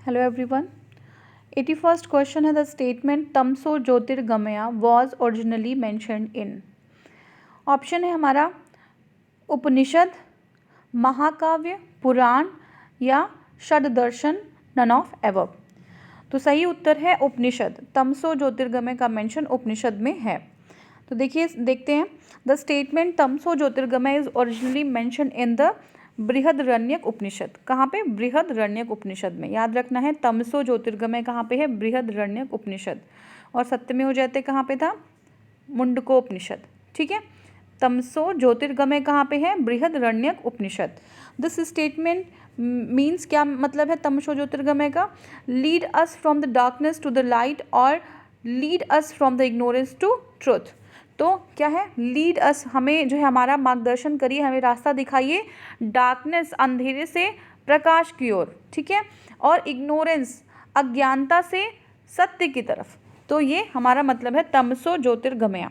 Hello everyone. 81st question है the statement तमसो ज्योतिर्गमया was originally mentioned in. Option है हमारा उपनिषद, महाकाव्य, पुराण या षड्दर्शन, नन ऑफ एबव. तो सही उत्तर है उपनिषद. तमसो ज्योतिर्गमय का मेंशन उपनिषद में है. तो देखिए देखते हैं. द स्टेटमेंट तमसो ज्योतिर्गमय is originally mention in the Brihadaranyaka Upanishad. कहाँ पे? बृहदरण्यक उपनिषद में. याद रखना है तमसो ज्योतिर्गमय कहाँ पे है? बृहदरण्यक उपनिषद. और सत्यमेव जयते कहाँ पे था? मुंडकोपनिषद. ठीक है. तमसो ज्योतिर्गमय कहाँ पे है? Brihadaranyaka Upanishad. This statement means क्या मतलब है तमसो ज्योतिर्गमय का? Lead us from the darkness to the light और lead us from the ignorance to truth. तो क्या है? लीड अस, हमें जो है हमारा मार्गदर्शन करिए, हमें रास्ता दिखाइए डार्कनेस, अंधेरे से प्रकाश की ओर. ठीक है. और इग्नोरेंस, अज्ञानता से सत्य की तरफ. तो ये हमारा मतलब है तमसो ज्योतिर्गमया.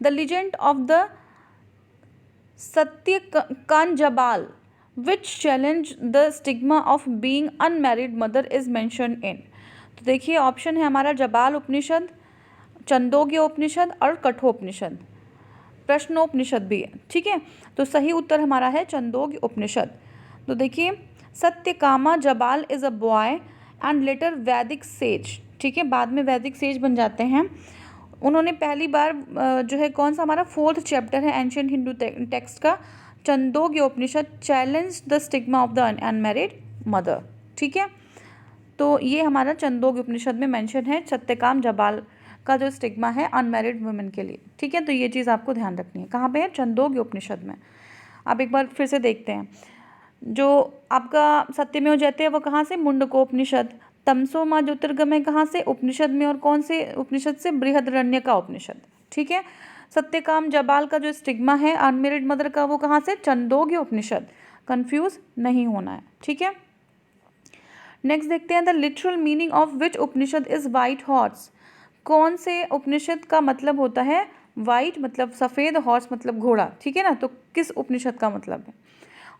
The legend of the Satya Kanjabal which challenge the stigma of being unmarried mother is mentioned in. तो देखिए ऑप्शन है हमारा जबाल उपनिषद, छंदोग्य उपनिषद और कठोपनिषद. प्रश्नोपनिषद भी है. ठीक है. तो सही उत्तर हमारा है छंदोग्य उपनिषद. तो देखिए Satyakama Jabala is a boy and later Vedic sage. ठीक है. बाद में वैदिक सेज बन जाते हैं. उन्होंने पहली बार जो है कौन सा हमारा 4th चैप्टर है एंशिएंट हिंदू टेक्स्ट का, Chandogya Upanishad, challenge the stigma of the unmarried mother. ठीक है. तो ये हमारा छंदोग्य उपनिषद में मेंशन है सत्यकाम जबाल का जो स्टिग्मा है अनमैरिड वुमेन के लिए. ठीक है. तो ये चीज़ आपको ध्यान रखनी है. कहाँ पे है? छंदोग्य उपनिषद में. आप एक बार फिर से देखते हैं. जो आपका सत्यमेव जयते है वो कहाँ से? मुंडकोपनिषद. तमसो माँ ज्योतिर्गमय कहाँ से? उपनिषद में. और कौन से उपनिषद से? बृहदरण्य का उपनिषद. ठीक है. सत्यकाम जबाल का जो स्टिग्मा है अनमैरिड मदर का वो कहाँ से? छंदोग्य उपनिषद. कंफ्यूज नहीं होना है. ठीक है. नेक्स्ट देखते हैं the literal meaning of which Upanishad is white horse. कौन से उपनिषद का मतलब होता है वाइट, मतलब सफ़ेद, हॉर्स मतलब घोड़ा. ठीक है ना. तो किस उपनिषद का मतलब है?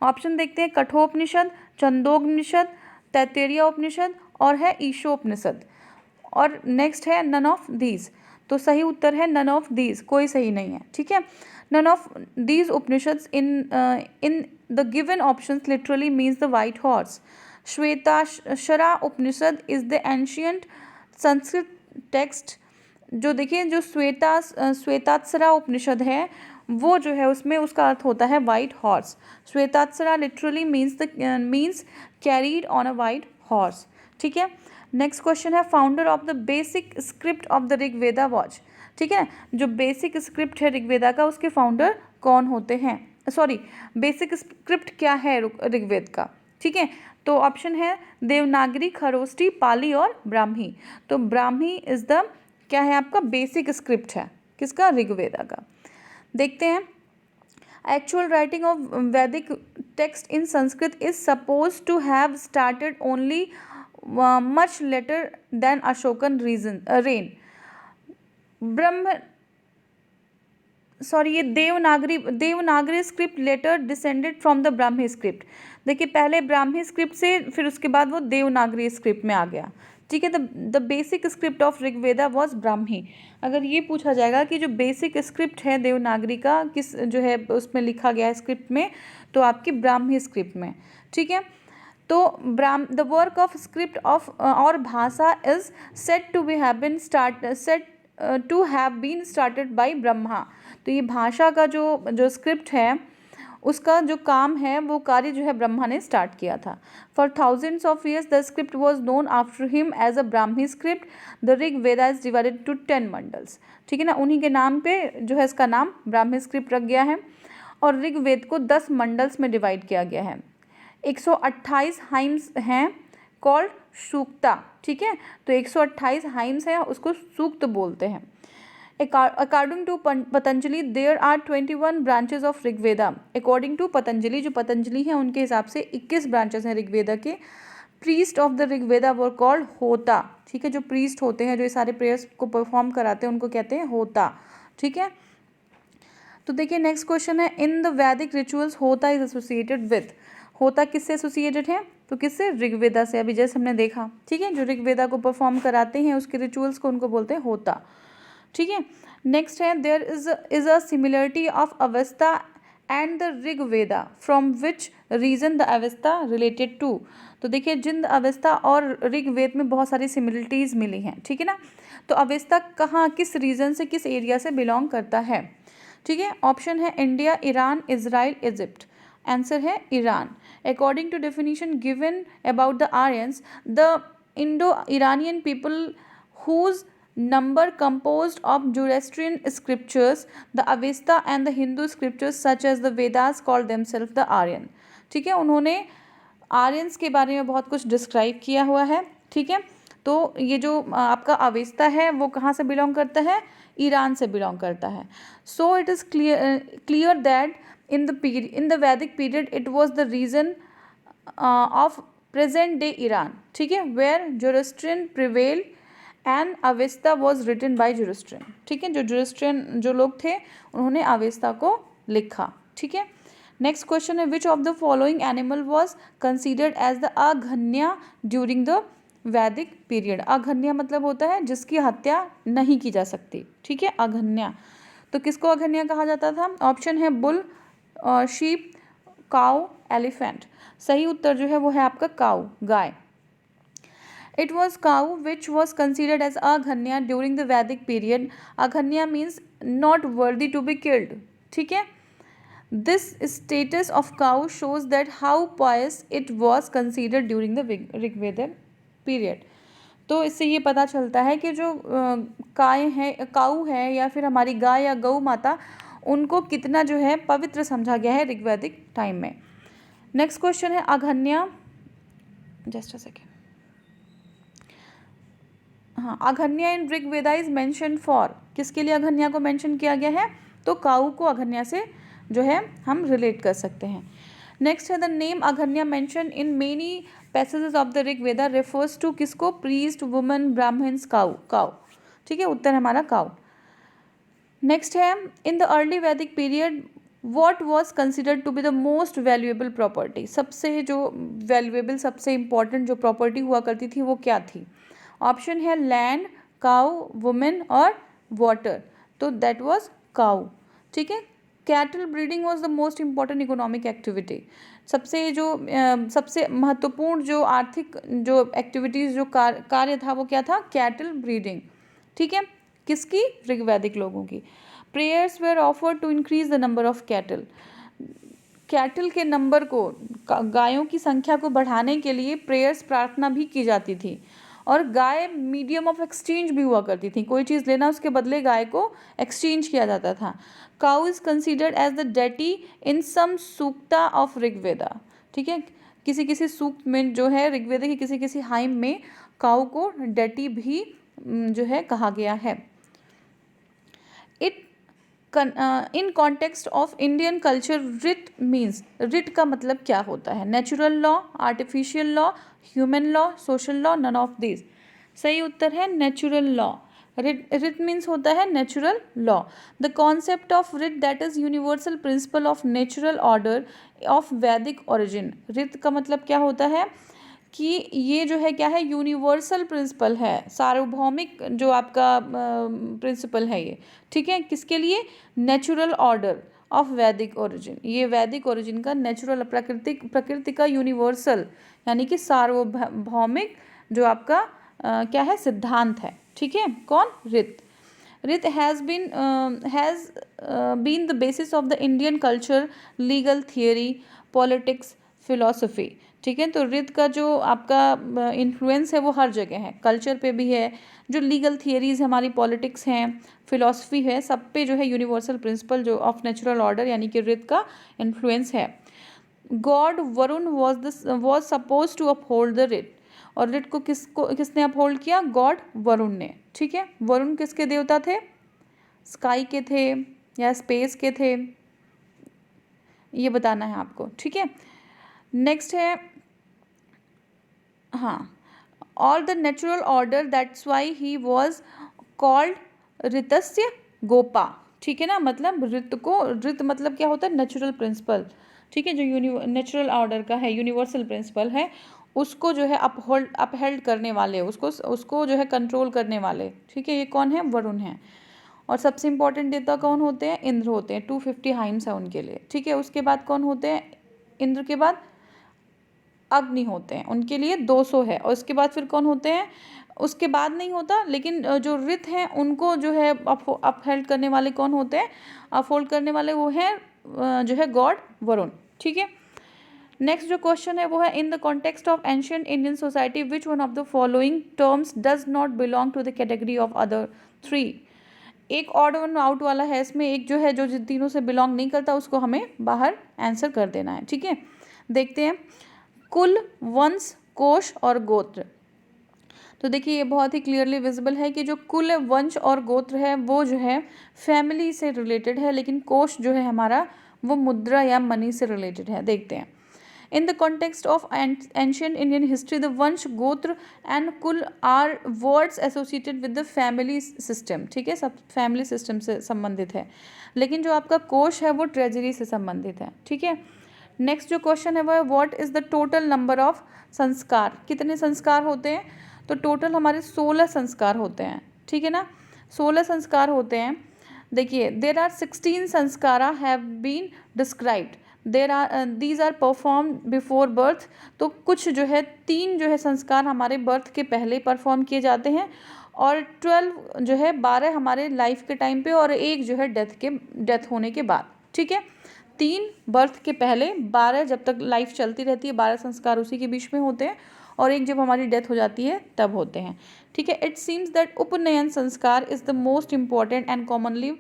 ऑप्शन देखते हैं कठोपनिषद, छंदोपनिषद, तैत्तिरीय उपनिषद और है ईशोपनिषद. और नेक्स्ट है नन ऑफ दीज. तो सही उत्तर है नन ऑफ दीज. कोई सही नहीं है. ठीक है. None of these Upanishads in the given options literally means the white horse. Shvetashvatara Upanishad is the ancient Sanskrit text. जो देखिए जो श्वेताक्षरा उपनिषद है वो जो है उसमें उसका अर्थ होता है white horse. Shvetashvatara literally means carried on a white horse. ठीक है. नेक्स्ट क्वेश्चन है founder of the basic script of the Rigveda watch. ठीक है. जो बेसिक स्क्रिप्ट है ऋग्वेदा का उसके फाउंडर कौन होते हैं? सॉरी, बेसिक स्क्रिप्ट क्या है ऋग्वेद का? ठीक है. तो ऑप्शन है देवनागरी, खरोष्टी, पाली और ब्राह्मी. तो ब्राह्मी इज द क्या है आपका? बेसिक स्क्रिप्ट है. किसका? ऋग्वेदा का. देखते हैं actual writing of Vedic text in Sanskrit is suppose to have started only much later than Ashokan reign. ये Devanagari script later descended from the Brahmi script. देखिए पहले ब्राह्मी स्क्रिप्ट से फिर उसके बाद वो देवनागरी स्क्रिप्ट में आ गया. ठीक है. The basic script of Rigveda was Brahmi. अगर ये पूछा जाएगा कि जो बेसिक स्क्रिप्ट है देवनागरी का किस जो है उसमें लिखा गया है स्क्रिप्ट में, तो आपकी ब्राह्मी स्क्रिप्ट में. ठीक है. तो the work of script of और भाषा is set to have been started by Brahma. तो ये भाषा का जो स्क्रिप्ट है उसका जो काम है वो कार्य जो है ब्रह्मा ने स्टार्ट किया था. For thousands of years the script was known after him as a Brahmi script. The Rig Veda is divided to 10 mandals. ठीक है ना. उन्हीं के नाम पे जो है इसका नाम ब्राह्मी स्क्रिप्ट रख गया है. और ऋग वेद को 10 मंडल्स में डिवाइड किया गया है. 128 हाइम्स हैं कॉल्ड सूक्ता. ठीक है. तो 128 हाइम्स हैं उसको सूक्त बोलते हैं. According to Patanjali there are 21 branches of Rigveda. According to Patanjali, जो पतंजलि है उनके हिसाब से 21 ब्रांचेस हैं ऋग्वेदा के. Priest of the Rigveda were called होता. ठीक है. जो प्रीस्ट होते हैं जो ये सारे प्रेयर्स को परफॉर्म कराते हैं उनको कहते हैं होता. ठीक है. तो देखिए नेक्स्ट क्वेश्चन है इन द वैदिक रिचुअल्स होता इज एसोसिएटेड विथ. होता किससे एसोसिएटेड है? तो किससे? ऋग्वेदा से, अभी जैसे हमने देखा, ठीक है। जो ऋग्वेदा को परफॉर्म कराते हैं उसके रिचुअल्स को उनको बोलते हैं होता, ठीक है। नेक्स्ट है there is a similarity of Avesta and the Rigveda from which region the Avesta related to. तो देखिए जिन अवेस्ता और ऋग्वेद में बहुत सारी सिमिलरिटीज मिली हैं, ठीक है ना। तो अवेस्ता कहाँ, किस रीजन से, किस एरिया से बिलोंग करता है, ठीक है। ऑप्शन है India, Iran, Israel, Egypt. Answer है Iran. According to definition given about the Aryans, the Indo Iranian people whose number composed of Zoroastrian scriptures, the Avesta and the Hindu scriptures such as the Vedas called themselves the Aryan। ठीक है, उन्होंने Aryans के बारे में बहुत कुछ describe किया हुआ है, ठीक है। तो ये जो आपका अवेस्ता है वो कहाँ से बिलोंग करता है? ईरान से बिलोंग करता है। So it is clear that in the Vedic period it was the region of present day Iran, ठीक है, where Zoroastrian prevail and Avesta was written by Zoroastrian, ठीक है। जो जोरोस्ट्रियन जो लोग थे उन्होंने अवेस्ता को लिखा, ठीक है। नेक्स्ट क्वेश्चन है which of the following animal was considered as the aghanya during the Vedic period. अघन्या मतलब होता है जिसकी हत्या नहीं की जा सकती, ठीक है, अघन्या। तो किसको अघन्या कहा जाता था? ऑप्शन है बुल, शीप, काउ, एलिफेंट। सही उत्तर जो है वो है आपका cow, guy. It was cow which was considered as aghanya during the Vedic period. Aghanya means not worthy to be killed. ठीक है? This status of cow shows that how pious it was considered during the Rigveda period. तो इससे ये पता चलता है कि जो गाय है, काऊ है या फिर हमारी गाय या गौ माता, उनको कितना जो है पवित्र समझा गया है ऋग्वैदिक टाइम में। नेक्स्ट क्वेश्चन है अघन्या, जस्ट अ सेकेंड। हाँ, अघन्या इन ऋग्वेदा इज मेंशन फॉर, किसके लिए अघन्या को मेंशन किया गया है? तो काऊ को अघन्या से जो है हम रिलेट कर सकते हैं। नेक्स्ट है the name aghanya mention in many passages of the Rigveda refers to किसको? Priest, woman, Brahmans, cow, cow, ठीक है, उत्तर हमारा काऊ। नेक्स्ट है in the early Vedic period what was considered to be the most valuable property. सबसे जो valuable, सबसे important जो प्रॉपर्टी हुआ करती थी वो क्या थी? ऑप्शन है लैंड, काऊ, वुमेन और वाटर। तो दैट वाज काऊ, ठीक है। Cattle breeding was the most important economic activity. सबसे महत्वपूर्ण जो आर्थिक जो एक्टिविटीज़ जो कार्य था वो क्या था? कैटल ब्रीडिंग, ठीक है। किसकी? ऋग्वैदिक लोगों की। Prayers were offered to increase the number of cattle. Cattle के नंबर को, गायों की संख्या को बढ़ाने के लिए प्रेयर्स, प्रार्थना भी की जाती थी। और गाय मीडियम ऑफ एक्सचेंज भी हुआ करती थी, कोई चीज़ लेना उसके बदले गाय को एक्सचेंज किया जाता था। Cow is considered as the deity in some sukta of Rigveda, ठीक है। किसी किसी सूक्त में जो है ऋग्वेदा की किसी किसी हाइम में काउ को डेटी भी जो है कहा गया है। It in context of Indian culture rit means, rit का मतलब क्या होता है? Natural law, artificial law, human law, social law, none of this. सही उत्तर है नेचुरल लॉ। रिट मीन्स होता है natural law. The concept of rit that is universal principle of natural order of Vedic origin. Rit का मतलब क्या होता है कि ये जो है क्या है? यूनिवर्सल प्रिंसिपल है, सार्वभौमिक जो आपका प्रिंसिपल है ये, ठीक है। किसके लिए? Natural order of Vedic origin. ये वैदिक ओरिजिन का नेचुरल, प्रकृति का यूनिवर्सल यानी कि सार्वभौमिक जो आपका क्या है? सिद्धांत है, ठीक है। कौन? रित। रित has been the basis of the Indian culture, legal theory, politics, philosophy, ठीक है। तो रित का जो आपका इन्फ्लुएंस है वो हर जगह है, कल्चर पे भी है, जो लीगल थियरीज हमारी पॉलिटिक्स हैं, फिलोसफी है, सब पे जो है यूनिवर्सल प्रिंसिपल जो ऑफ नेचुरल ऑर्डर यानी कि रित का इन्फ्लुएंस है। God Varuna was suppose to uphold the रिट। और रिट को किसने अपहोल्ड किया? गॉड वरुण ने, ठीक है। वरुण किसके देवता थे? स्काई के थे या स्पेस के थे, ये बताना है आपको, ठीक है। नेक्स्ट है, हाँ, all the natural order that's why he was called Ritasya Gopa, ठीक है ना। मतलब ऋत मतलब क्या होता है? नेचुरल प्रिंसिपल, ठीक है, जो नेचुरल ऑर्डर का है, यूनिवर्सल प्रिंसिपल है, उसको जो है अपहेल्ड करने वाले, उसको जो है कंट्रोल करने वाले, ठीक है, ये कौन है? वरुण है। और सबसे इंपॉर्टेंट देवता कौन होते हैं? इंद्र होते हैं, 250 हाइम्स है उनके लिए, ठीक है। उसके बाद कौन होते हैं? इंद्र के बाद अग्नि होते हैं, उनके लिए 200 है। और उसके बाद फिर कौन होते हैं? उसके बाद नहीं होता, लेकिन जो ऋत हैं उनको जो है अपहेल्ड करने वाले कौन होते हैं? अपहोल्ड करने वाले वो हैं जो है गॉड वरुण, ठीक है। नेक्स्ट जो क्वेश्चन है वो है, in the context of ancient Indian society which one of the following terms does not belong to the category of other 3। एक ऑड वन आउट वाला है इसमें, एक जो है जो जिन तीनों से बिलोंग नहीं करता उसको हमें बाहर आंसर कर देना है, ठीक है। देखते हैं, कुल, वंश, कोश और गोत्र। तो देखिए ये बहुत ही क्लियरली विजिबल है कि जो कुल, वंश और गोत्र है वो जो है फैमिली से रिलेटेड है, लेकिन कोश जो है हमारा वो मुद्रा या मनी से रिलेटेड है। देखते हैं, in the context of ancient Indian history the vansh, gotra and kul are words associated with the family system, ठीक है, सब फैमिली सिस्टम से संबंधित है। लेकिन जो आपका कोश है वो ट्रेजरी से संबंधित है, ठीक है। नेक्स्ट जो क्वेश्चन है वो है, what is the total number of संस्कार, कितने संस्कार होते हैं? तो टोटल हमारे 16 संस्कार होते हैं, ठीक है ना, 16 संस्कार होते हैं। देखिए, there are 16 samskara have been described, these are perform before birth. तो कुछ जो है 3 जो है संस्कार हमारे बर्थ के पहले परफॉर्म किए जाते हैं, और 12 जो है 12 हमारे लाइफ के टाइम पे, और एक जो है डेथ होने के बाद, ठीक है। 3 बर्थ के पहले, 12 जब तक लाइफ चलती रहती है, 12 संस्कार उसी के बीच में होते हैं, और एक जब हमारी डेथ हो जाती है तब होते हैं, ठीक है। इट सीम्स दैट उपनयन संस्कार is the most important and commonly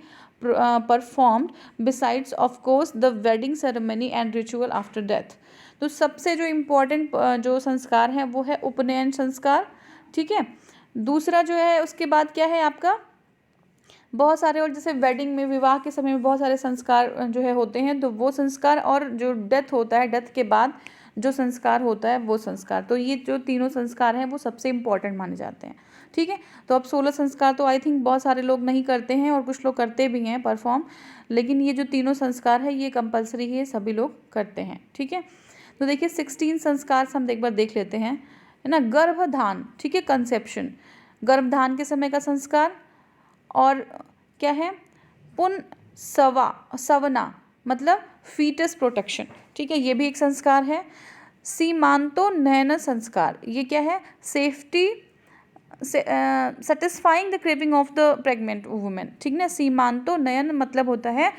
performed besides of course the wedding ceremony and ritual after death. तो सबसे जो इम्पोर्टेंट जो संस्कार हैं वो है उपनयन संस्कार, ठीक है। दूसरा जो है उसके बाद क्या है आपका, बहुत सारे, और जैसे वेडिंग में, विवाह के समय में बहुत सारे संस्कार जो है होते हैं, तो वो संस्कार, और जो डेथ होता है, डेथ के बाद जो संस्कार होता है वो संस्कार। तो ये जो तीनों संस्कार हैं वो सबसे इम्पॉर्टेंट माने जाते हैं, ठीक है। तो अब 16 संस्कार तो आई थिंक बहुत सारे लोग नहीं करते हैं, और कुछ लोग करते भी हैं परफॉर्म, लेकिन ये जो तीनों संस्कार है ये कंपलसरी है, सभी लोग करते हैं, ठीक है। तो देखिए 16 संस्कार हम एक बार देख लेते हैं, है ना। गर्भधान, ठीक है, कंसेप्शन, गर्भधान के समय का संस्कार। और क्या है, सवना मतलब फीटस प्रोटेक्शन, ठीक है, ये भी एक संस्कार है। सीमांतो नयन संस्कार, ये क्या है, safety satisfying the craving of the pregnant women, ठीक ना। सीमांतो नयन मतलब होता है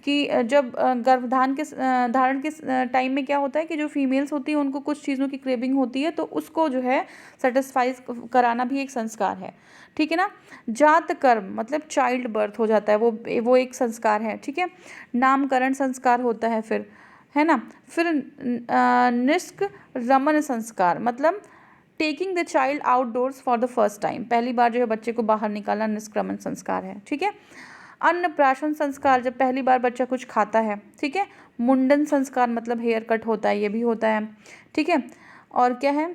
कि जब गर्भधान के धारण के टाइम में क्या होता है कि जो फीमेल्स होती हैं उनको कुछ चीज़ों की क्रेविंग होती है, तो उसको जो है सेटिस्फाई कराना भी एक संस्कार है, ठीक है ना। जात कर्म मतलब चाइल्ड बर्थ हो जाता है, वो एक संस्कार है, ठीक है। नामकरण संस्कार होता है फिर, है ना। फिर निष्क्रमण संस्कार मतलब taking the child outdoors for the first time, पहली बार जो है बच्चे को बाहर निकालना निष्क्रमण संस्कार है, ठीक है। अन्नप्राशन संस्कार, जब पहली बार बच्चा कुछ खाता है, ठीक है। मुंडन संस्कार मतलब हेयर कट होता है, ये भी होता है, ठीक है। और क्या है,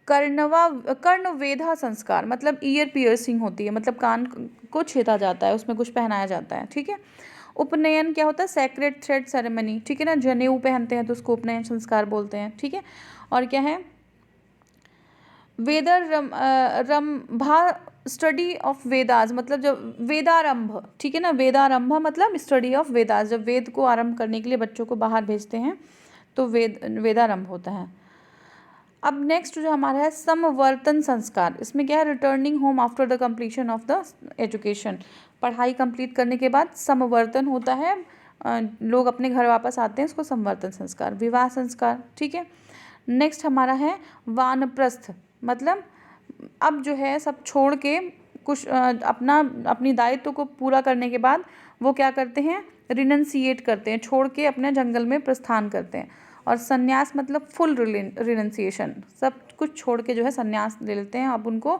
कर्णवेधा संस्कार मतलब ईयर पियर्सिंग होती है, मतलब कान को छेदा जाता है, उसमें कुछ पहनाया जाता है, ठीक है। उपनयन क्या होता है, सैक्रेड थ्रेड सेरेमनी, ठीक है ना, जनेऊ पहनते हैं तो उसको उपनयन संस्कार बोलते हैं, ठीक है। और क्या है, रंभा स्टडी ऑफ वेदास मतलब जब वेदारंभ, ठीक है ना, वेदारंभ मतलब स्टडी ऑफ वेदास, जब वेद को आरंभ करने के लिए बच्चों को बाहर भेजते हैं तो वेदारंभ होता है। अब नेक्स्ट जो हमारा है समवर्तन संस्कार, इसमें क्या है, returning home after the completion of the education, पढ़ाई कंप्लीट करने के बाद समवर्तन होता है, लोग अपने घर वापस आते हैं, उसको समवर्तन संस्कार। विवाह संस्कार, ठीक है। नेक्स्ट हमारा है वानप्रस्थ मतलब अब जो है सब छोड़ के कुछ अपनी दायित्व को पूरा करने के बाद वो क्या करते हैं, रिनंसिएट करते हैं, छोड़ के अपने जंगल में प्रस्थान करते हैं। और संन्यास मतलब फुल रिनंसिएशन, सब कुछ छोड़ के जो है संन्यास ले लेते हैं, अब उनको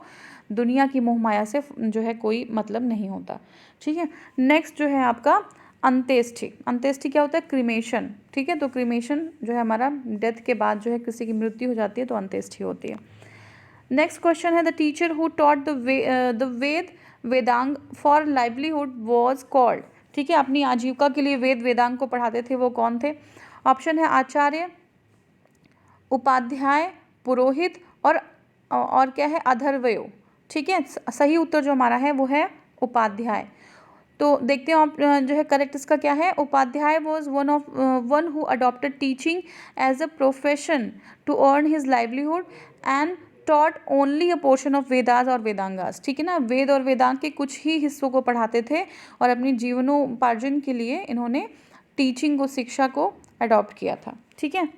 दुनिया की मोह माया से जो है कोई मतलब नहीं होता, ठीक है। नेक्स्ट जो है आपका अंत्येष्टि, अंत्येष्टि क्या होता है, क्रीमेशन, ठीक है। तो क्रीमेशन जो है हमारा डेथ के बाद जो है किसी की मृत्यु हो जाती है तो अंत्येष्टि होती है। नेक्स्ट क्वेश्चन है, the teacher who taught the Vedang for livelihood was called, ठीक है, अपनी आजीविका के लिए वेदांग को पढ़ाते थे वो कौन थे? ऑप्शन है आचार्य, उपाध्याय, पुरोहित और क्या है, अथर्वयो। ठीक है, सही उत्तर जो हमारा है वो है उपाध्याय। तो देखते हैं आप जो है करेक्ट इसका क्या है। Upadhyaya was one who adopted teaching as a profession to earn his livelihood and taught only a portion of Vedas और वेदांगास। ठीक है ना, वेद और वेदांग के कुछ ही हिस्सों को पढ़ाते थे और अपनी जीवनोपार्जन के लिए इन्होंने टीचिंग को, शिक्षा को अडॉप्ट किया था। ठीक है,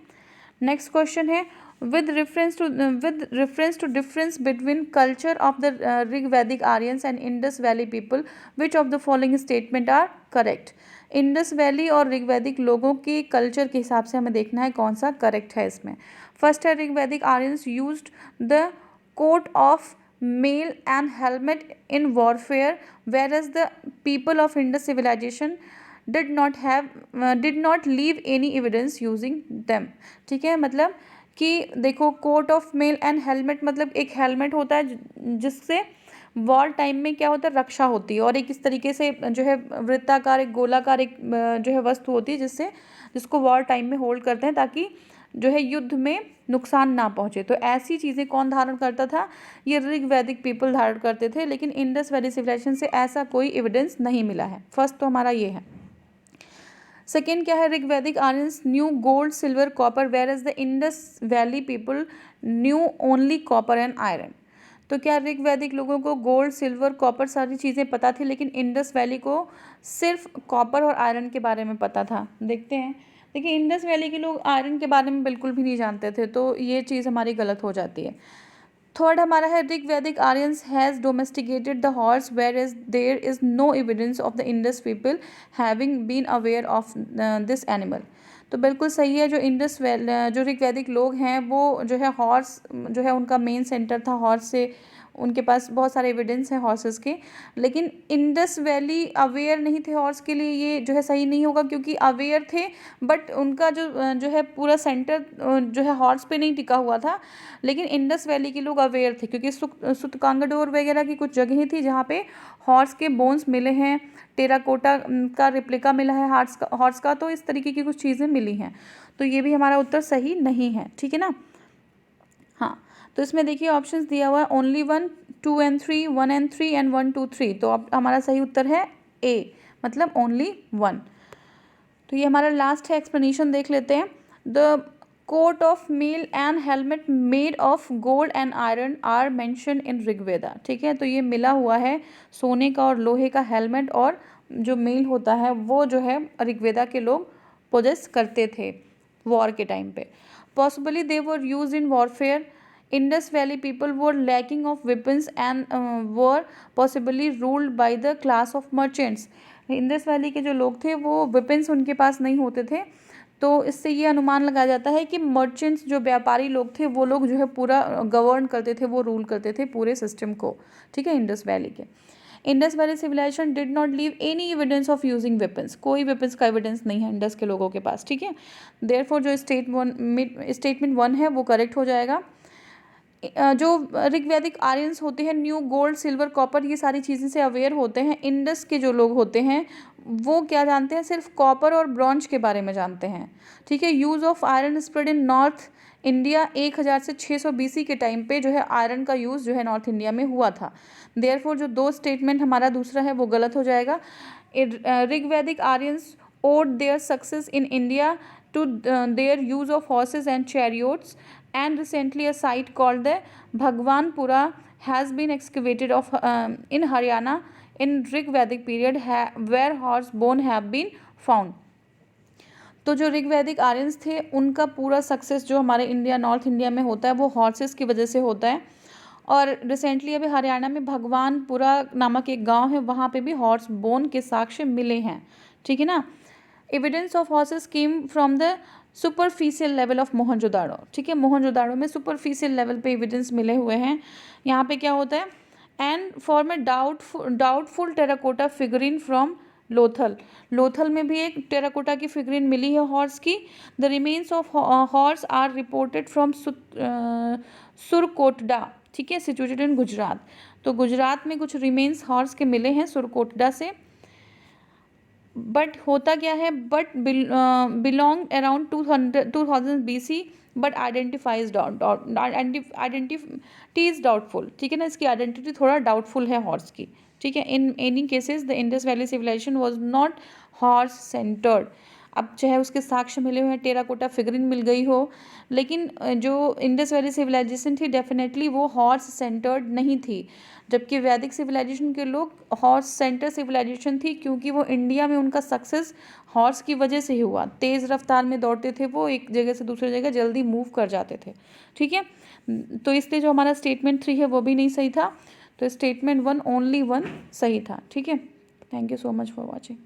नेक्स्ट क्वेश्चन है with reference to difference between culture of the Rig Vedic Aryans and Indus Valley people, which of the following statement are correct? Indus valley और ऋग वैदिक लोगों के कल्चर के हिसाब से हमें देखना है कौन सा करेक्ट है इसमें। फर्स्ट है, Rig Vedic Aryans used the coat of mail and helmet in warfare, whereas the people of Indus civilization did not leave any evidence using them। ठीक है, मतलब कि देखो coat of mail and helmet, मतलब एक हेलमेट होता है जिससे वॉर टाइम में क्या होता है, रक्षा होती है, और एक इस तरीके से जो है वृत्ताकार, एक गोलाकार एक जो है वस्तु होती है जिसको वॉर टाइम में होल्ड करते हैं ताकि जो है युद्ध में नुकसान ना पहुंचे। तो ऐसी चीज़ें कौन धारण करता था, ये ऋग वैदिक पीपल धारण करते थे, लेकिन इंडस वैली सिविलाइजेशन से ऐसा कोई एविडेंस नहीं मिला है। फर्स्ट तो हमारा ये है। सेकेंड क्या है, Rig Vedic Aryans knew gold, silver, copper, whereas the Indus valley people knew only copper and iron. तो क्या ऋग वैदिक लोगों को गोल्ड, सिल्वर, कॉपर सारी चीज़ें पता थी, लेकिन इंडस वैली को सिर्फ कॉपर और आयरन के बारे में पता था। देखते हैं, देखिए इंडस वैली के लोग आयरन के बारे में बिल्कुल भी नहीं जानते थे, तो ये चीज़ हमारी गलत हो जाती है। थर्ड हमारा है, Rig Vedic Aryans has domesticated the horse, whereas there is no evidence of the Indus people having been aware of this animal. तो बिल्कुल सही है, जो ऋग वैदिक लोग हैं वो जो है हॉर्स जो है उनका मेन सेंटर था, हॉर्स से उनके पास बहुत सारे एविडेंस हैं हॉर्सेस के, लेकिन इंडस वैली अवेयर नहीं थे हॉर्स के लिए, ये जो है सही नहीं होगा, क्योंकि अवेयर थे बट उनका जो है पूरा सेंटर जो है हॉर्स पे नहीं टिका हुआ था। लेकिन इंडस वैली के लोग अवेयर थे, क्योंकि सुतकांगडोर वगैरह की कुछ जगहें थी जहाँ पे हॉर्स के बोन्स मिले हैं, टेराकोटा का रिप्लिका मिला है हॉर्स का, तो इस तरीके की कुछ चीज़ें मिली हैं। तो ये भी हमारा उत्तर सही नहीं है। ठीक है ना, हाँ, तो इसमें देखिए ऑप्शंस दिया हुआ है, ओनली 1, 2 and 3, 1 and 3 एंड 1, 2, 3। तो अब हमारा सही उत्तर है ए, मतलब ओनली 1। तो ये हमारा लास्ट है, एक्सप्लेनेशन देख लेते हैं। The coat of mail and helmet made of gold and iron are mention in Rigveda. ठीक है, तो ये मिला हुआ है सोने का और लोहे का हेलमेट और जो मेल होता है वो जो है ऋग्वेदा के लोग पोजेस करते थे वॉर के टाइम पे। Possibly they were use in warfare. Indus valley people were lacking of weapons and were possibly ruled by the class of merchants. Indus valley के जो लोग थे वो वेपन्स उनके पास नहीं होते थे, तो इससे ये अनुमान लगाया जाता है कि मर्चेंट्स जो व्यापारी लोग थे वो लोग जो है पूरा गवर्न करते थे, वो रूल करते थे पूरे सिस्टम को। ठीक है, इंडस वैली के। Indus valley civilization did not leave any evidence of using weapons, कोई वेपन्स का एविडेंस नहीं है इंडस के लोगों के पास। ठीक है, देयरफॉर जो स्टेटमेंट 1 है वो करेक्ट हो जाएगा। जो ऋग्वैदिक आर्यंस होते हैं न्यू गोल्ड, सिल्वर, कॉपर ये सारी चीज़ें से अवेयर होते हैं। इंडस के जो लोग होते हैं वो क्या जानते हैं, सिर्फ कॉपर और ब्रॉन्ज के बारे में जानते हैं। ठीक है, use of iron spread in north India 1000 से 600 BC के टाइम पे जो है आयरन का यूज़ जो है नॉर्थ इंडिया में हुआ था। देयरफॉर जो 2 स्टेटमेंट हमारा दूसरा है वो गलत हो जाएगा। Rigvedic Aryans owed their success in India to their use of horses and chariots, and recently a site called the Bhagwanpura has been excavated in Haryana in Rig Vedic period where horse bone have been found। तो जो Rig Vedic Aryans थे उनका पूरा success जो हमारे India, north India में होता है वो हॉर्सेस की वजह से होता है, और रिसेंटली अभी हरियाणा में भगवानपुरा नामक एक गांव है, वहाँ पे भी हॉर्स बोन के साक्ष्य मिले हैं। ठीक है ना, evidence of horses came from the superficial level of Mohenjodaro. ठीक है, मोहनजोदाड़ो में सुपरफिशियल लेवल पे एविडेंस मिले हुए हैं। यहाँ पे क्या होता है, and form A doubtful terracotta figurine from Lothal. Lothal में भी एक टेराकोटा की फिगरिन मिली है हॉर्स की। The remains of horse are reported from Surkotada. ठीक है, सिचुएटेड इन गुजरात। तो गुजरात में कुछ रिमेन्स हॉर्स के मिले हैं सुरकोटडा से, बट होता क्या है, but belong around 2000 BC but identity is doubtful, ठीक है ना, इसकी आइडेंटिटी थोड़ा डाउटफुल है हॉर्स की, ठीक है। In any cases the Indus valley civilization was not horse centred. अब चाहे उसके साक्ष्य मिले हुए हैं, टेराकोटा फिगरिन मिल गई हो, लेकिन जो इंडस वैली सिविलाइजेशन थी डेफिनेटली वो हॉर्स सेंटर्ड नहीं थी, जबकि वैदिक सिविलाइजेशन के लोग हॉर्स सेंटर सिविलाइजेशन थी, क्योंकि वो इंडिया में उनका सक्सेस हॉर्स की वजह से ही हुआ। तेज़ रफ्तार में दौड़ते थे वो, एक जगह से दूसरी जगह जल्दी मूव कर जाते थे, ठीक है। तो इसलिए जो हमारा स्टेटमेंट 3 है वो भी नहीं सही था, तो स्टेटमेंट 1 ओनली 1 सही था, ठीक है। Thank you so much for watching.